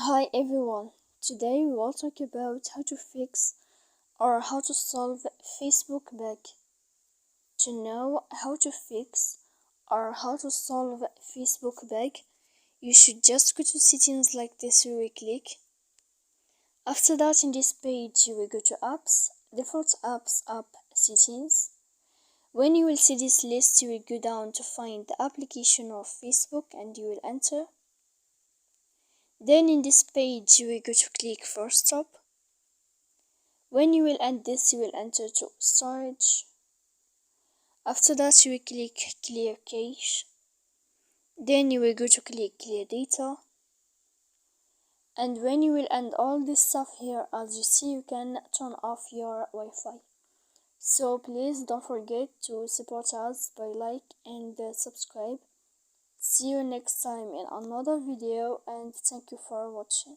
Hi everyone, today we will talk about how to fix or how to solve Facebook bug. To know how to fix or how to solve Facebook bug, you should just go to settings like this. You will click. After that, in this page you will go to apps, default apps, app settings. When you will see this list, you will go down to find the application of Facebook and you will enter. Then in this page you will go to click for stop. When you will end this, you will enter to storage. After that, you will click clear cache. Then you will go to click clear data. And when you will end all this stuff here, as you see, you can turn off your Wi-Fi. So please don't forget to support us by like and subscribe. See you next time in another video, and thank you for watching.